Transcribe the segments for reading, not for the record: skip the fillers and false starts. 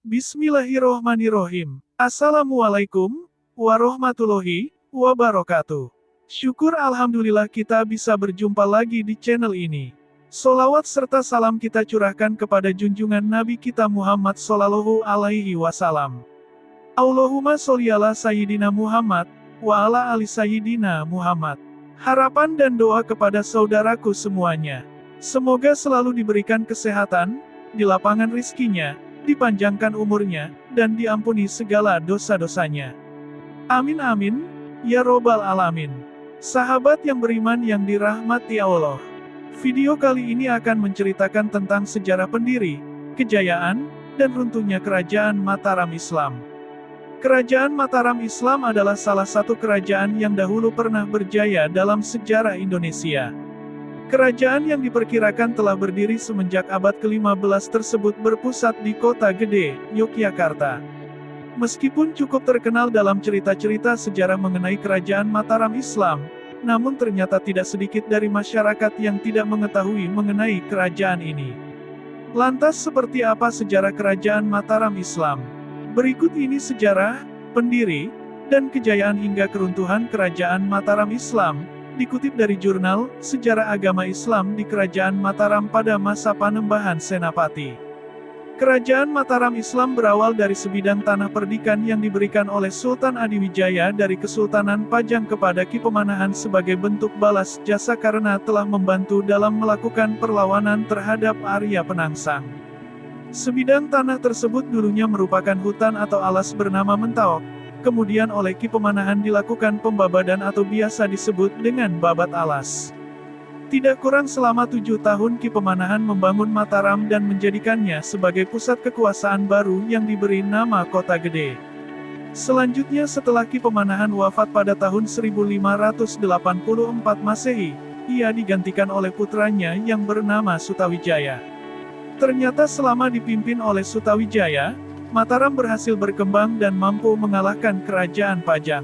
Bismillahirrohmanirrohim. Assalamualaikum warahmatullahi wabarakatuh. Syukur alhamdulillah kita bisa berjumpa lagi di channel ini. Sholawat serta salam kita curahkan kepada junjungan Nabi kita Muhammad Sallallahu Alaihi Wasallam. Allahumma sholli ala Sayyidina Muhammad, wa ala ali Sayyidina Muhammad. Harapan dan doa kepada saudaraku semuanya. Semoga selalu diberikan kesehatan, dilapangkan rizkinya, dipanjangkan umurnya, dan diampuni segala dosa-dosanya. Amin amin, ya robbal alamin. Sahabat yang beriman yang dirahmati Allah. Video kali ini akan menceritakan tentang sejarah pendiri, kejayaan, dan runtuhnya Kerajaan Mataram Islam. Kerajaan Mataram Islam adalah salah satu kerajaan yang dahulu pernah berjaya dalam sejarah Indonesia. Kerajaan yang diperkirakan telah berdiri semenjak abad ke-15 tersebut berpusat di Kota Gede, Yogyakarta. Meskipun cukup terkenal dalam cerita-cerita sejarah mengenai Kerajaan Mataram Islam, namun ternyata tidak sedikit dari masyarakat yang tidak mengetahui mengenai kerajaan ini. Lantas seperti apa sejarah Kerajaan Mataram Islam? Berikut ini sejarah, pendiri, dan kejayaan hingga keruntuhan Kerajaan Mataram Islam, dikutip dari jurnal Sejarah Agama Islam di Kerajaan Mataram pada masa Panembahan Senapati. Kerajaan Mataram Islam berawal dari sebidang tanah perdikan yang diberikan oleh Sultan Adiwijaya dari Kesultanan Pajang kepada Ki Pemanahan sebagai bentuk balas jasa karena telah membantu dalam melakukan perlawanan terhadap Arya Penangsang. Sebidang tanah tersebut dulunya merupakan hutan atau alas bernama Mentaok, kemudian oleh Ki Pemanahan dilakukan pembabadan atau biasa disebut dengan babat alas. Tidak kurang selama 7 tahun Ki Pemanahan membangun Mataram dan menjadikannya sebagai pusat kekuasaan baru yang diberi nama Kota Gede. Selanjutnya setelah Ki Pemanahan wafat pada tahun 1584 Masehi, ia digantikan oleh putranya yang bernama Sutawijaya. Ternyata selama dipimpin oleh Sutawijaya, Mataram berhasil berkembang dan mampu mengalahkan Kerajaan Pajang.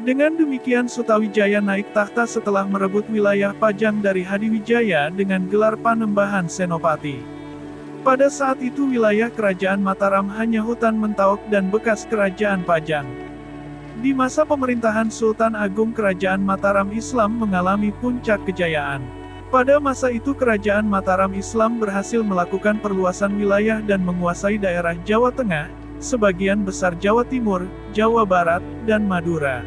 Dengan demikian Sutawijaya naik tahta setelah merebut wilayah Pajang dari Hadiwijaya dengan gelar Panembahan Senopati. Pada saat itu wilayah Kerajaan Mataram hanya hutan Mentaok dan bekas Kerajaan Pajang. Di masa pemerintahan Sultan Agung Kerajaan Mataram Islam mengalami puncak kejayaan. Pada masa itu Kerajaan Mataram Islam berhasil melakukan perluasan wilayah dan menguasai daerah Jawa Tengah, sebagian besar Jawa Timur, Jawa Barat, dan Madura.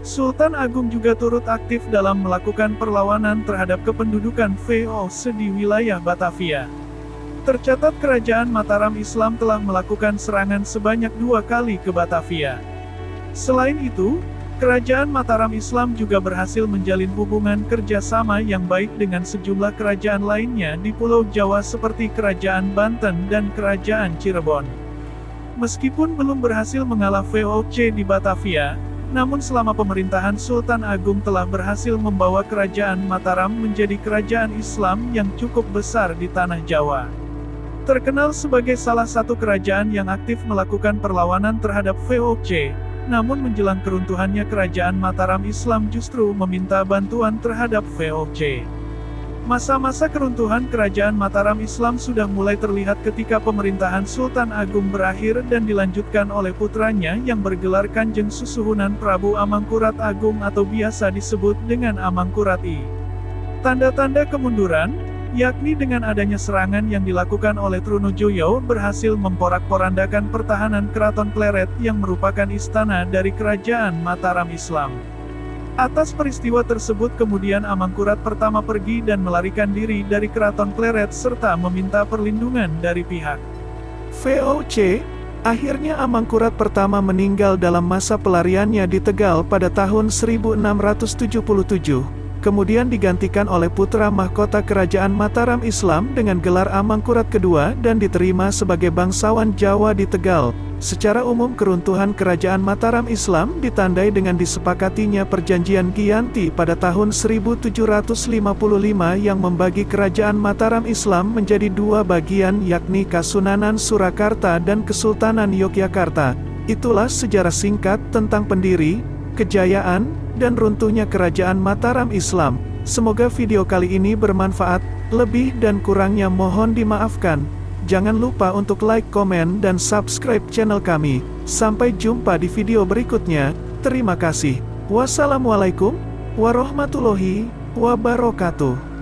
Sultan Agung juga turut aktif dalam melakukan perlawanan terhadap kependudukan VOC di wilayah Batavia. Tercatat Kerajaan Mataram Islam telah melakukan serangan sebanyak 2 kali ke Batavia. Selain itu, Kerajaan Mataram Islam juga berhasil menjalin hubungan kerjasama yang baik dengan sejumlah kerajaan lainnya di Pulau Jawa seperti Kerajaan Banten dan Kerajaan Cirebon. Meskipun belum berhasil mengalah VOC di Batavia, namun selama pemerintahan Sultan Agung telah berhasil membawa Kerajaan Mataram menjadi kerajaan Islam yang cukup besar di tanah Jawa. Terkenal sebagai salah satu kerajaan yang aktif melakukan perlawanan terhadap VOC, namun menjelang keruntuhannya Kerajaan Mataram Islam justru meminta bantuan terhadap VOC. Masa-masa keruntuhan Kerajaan Mataram Islam sudah mulai terlihat ketika pemerintahan Sultan Agung berakhir dan dilanjutkan oleh putranya yang bergelar Kanjeng Susuhunan Prabu Amangkurat Agung atau biasa disebut dengan Amangkurat I. Tanda-tanda kemunduran, yakni dengan adanya serangan yang dilakukan oleh Trunojoyo berhasil memporak-porandakan pertahanan Keraton Pleret yang merupakan istana dari Kerajaan Mataram Islam. Atas peristiwa tersebut kemudian Amangkurat pertama pergi dan melarikan diri dari Keraton Pleret serta meminta perlindungan dari pihak VOC. Akhirnya Amangkurat pertama meninggal dalam masa pelariannya di Tegal pada tahun 1677. Kemudian digantikan oleh putra mahkota Kerajaan Mataram Islam dengan gelar Amangkurat II dan diterima sebagai bangsawan Jawa di Tegal. Secara umum keruntuhan Kerajaan Mataram Islam ditandai dengan disepakatinya Perjanjian Giyanti pada tahun 1755 yang membagi Kerajaan Mataram Islam menjadi 2 bagian yakni Kasunanan Surakarta dan Kesultanan Yogyakarta. Itulah sejarah singkat tentang pendiri, kejayaan, dan runtuhnya Kerajaan Mataram Islam. Semoga video kali ini bermanfaat, lebih dan kurangnya mohon dimaafkan. Jangan lupa untuk like, komen, dan subscribe channel kami. Sampai jumpa di video berikutnya. Terima kasih. Wassalamualaikum warahmatullahi wabarakatuh.